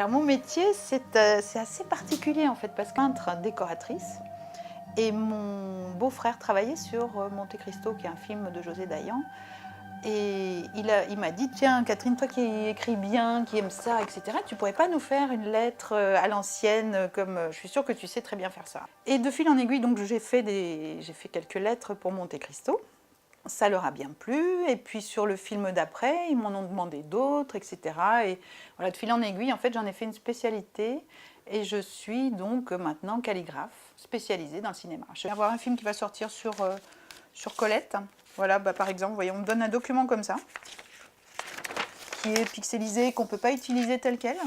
Alors mon métier, c'est assez particulier en fait, parce que peintre, décoratrice, et mon beau-frère travaillait sur Monte Cristo, qui est un film de José Dayan. Et il m'a dit, tiens Catherine, toi qui écris bien, qui aime ça, etc., tu pourrais pas nous faire une lettre à l'ancienne, comme je suis sûre que tu sais très bien faire ça. Et de fil en aiguille, donc j'ai fait quelques lettres pour Monte Cristo. Ça leur a bien plu, et puis sur le film d'après, ils m'en ont demandé d'autres, etc. Et voilà, de fil en aiguille, en fait, j'en ai fait une spécialité, et je suis donc maintenant calligraphe, spécialisée dans le cinéma. Je vais avoir un film qui va sortir sur Colette. Voilà, par exemple, vous voyez, on me donne un document comme ça, qui est pixelisé, qu'on ne peut pas utiliser tel quel.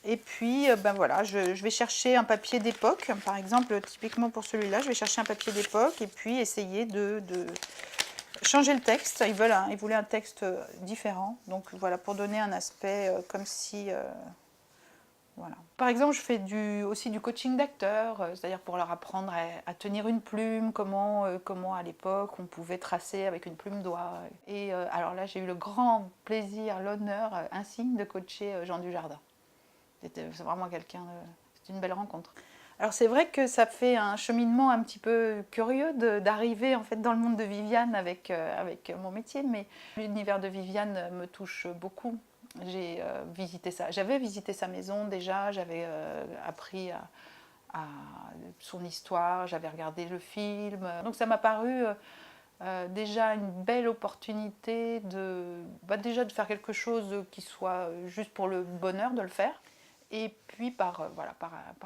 Et puis, voilà, je vais chercher un papier d'époque. Par exemple, typiquement pour celui-là, je vais chercher un papier d'époque et puis essayer de changer le texte. Ils voulaient un texte différent. Donc voilà, pour donner un aspect comme si... voilà. Par exemple, je fais aussi du coaching d'acteurs, c'est-à-dire pour leur apprendre à tenir une plume, comment à l'époque on pouvait tracer avec une plume d'oie. Et alors là, j'ai eu le grand plaisir, l'honneur, insigne de coacher Jean Dujardin. C'est vraiment c'est une belle rencontre. Alors c'est vrai que ça fait un cheminement un petit peu curieux d'arriver en fait dans le monde de Viviane avec mon métier, mais l'univers de Viviane me touche beaucoup. J'avais visité sa maison déjà, j'avais appris à son histoire, j'avais regardé le film, donc ça m'a paru déjà une belle opportunité déjà de faire quelque chose qui soit juste pour le bonheur de le faire, et puis par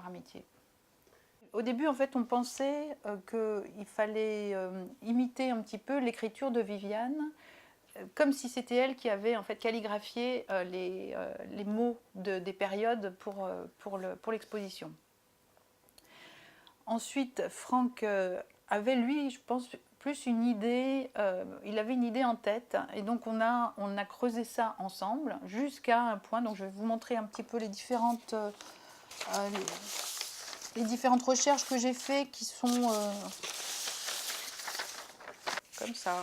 amitié. Au début, en fait, on pensait qu'il fallait imiter un petit peu l'écriture de Viviane, comme si c'était elle qui avait en fait calligraphié les mots des périodes pour l'exposition. Ensuite, Franck avait, lui, je pense, plus une idée, il avait une idée en tête, et donc on a creusé ça ensemble jusqu'à un point. Donc je vais vous montrer un petit peu les différentes recherches que j'ai faites, qui sont comme ça,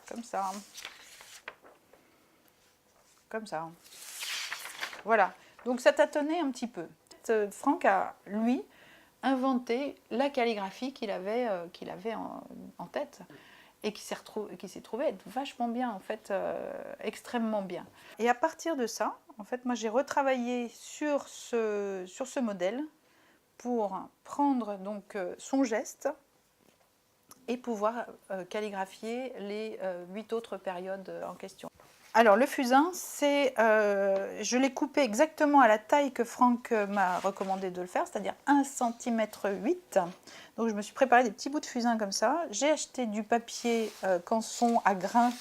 comme ça, comme ça. Voilà, donc ça tâtonnait un petit peu. Franck a, lui, inventé la calligraphie qu'il avait en tête, et qui s'est trouvé être vachement bien, en fait, extrêmement bien. Et à partir de ça, en fait, moi j'ai retravaillé sur ce modèle pour prendre donc son geste et pouvoir calligraphier les 8 autres périodes en question. Alors le fusain, je l'ai coupé exactement à la taille que Franck m'a recommandé de le faire, c'est-à-dire 1,8 cm. Donc je me suis préparé des petits bouts de fusain comme ça. J'ai acheté du papier canson à grains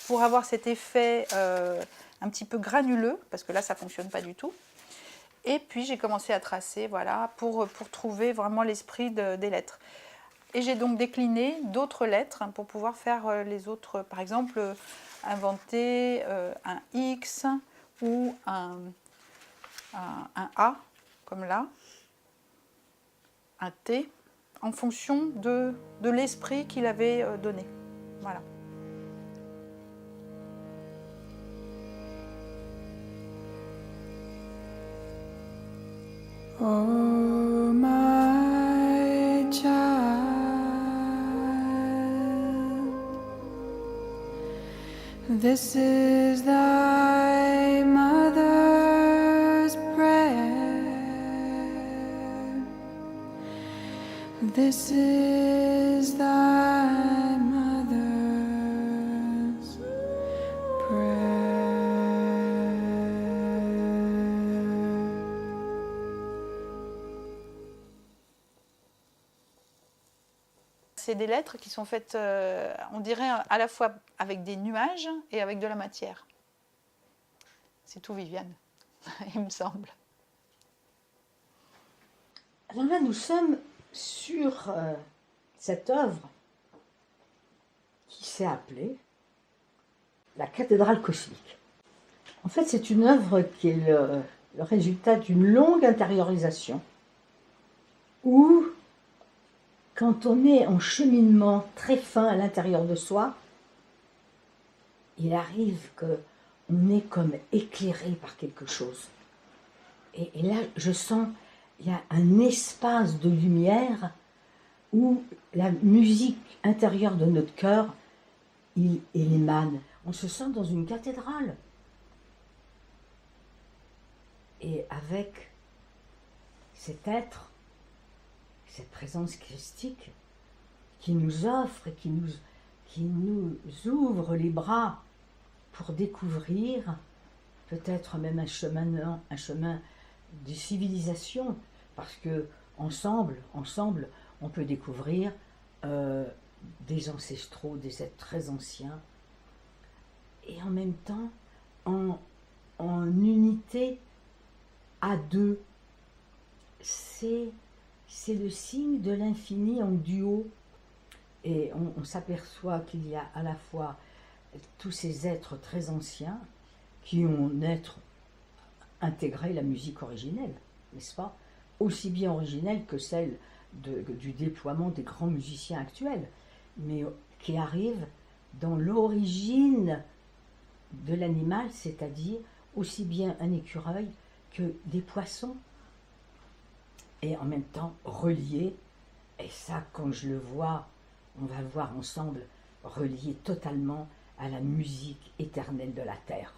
pour avoir cet effet un petit peu granuleux, parce que là ça ne fonctionne pas du tout. Et puis j'ai commencé à tracer, voilà, pour trouver vraiment l'esprit des lettres. Et j'ai donc décliné d'autres lettres pour pouvoir faire les autres, par exemple inventer un X ou un A, comme là, un T, en fonction de l'esprit qu'il avait donné. Voilà. Oh my child, this is thy mother's prayer. This is thy mother's prayer. C'est des lettres qui sont faites, on dirait, à la fois avec des nuages et avec de la matière. C'est tout Viviane, il me semble. Alors là, nous sommes sur cette œuvre qui s'est appelée la cathédrale cosmique. En fait, c'est une œuvre qui est le résultat d'une longue intériorisation où, quand on est en cheminement très fin à l'intérieur de soi, il arrive on est comme éclairé par quelque chose. Et là, je sens, il y a un espace de lumière où la musique intérieure de notre cœur, il émane. On se sent dans une cathédrale. Et avec cet être, cette présence christique qui nous offre et qui nous ouvre les bras pour découvrir peut-être même un chemin de civilisation, parce que ensemble, on peut découvrir des ancestraux, des êtres très anciens, et en même temps, en unité à deux. C'est le signe de l'infini en duo. Et on s'aperçoit qu'il y a à la fois tous ces êtres très anciens qui ont intégré la musique originelle, n'est-ce pas? Aussi bien originelle que celle du déploiement des grands musiciens actuels, mais qui arrivent dans l'origine de l'animal, c'est-à-dire aussi bien un écureuil que des poissons, et en même temps reliés, et ça quand je le vois, on va le voir ensemble, relié totalement à la musique éternelle de la terre.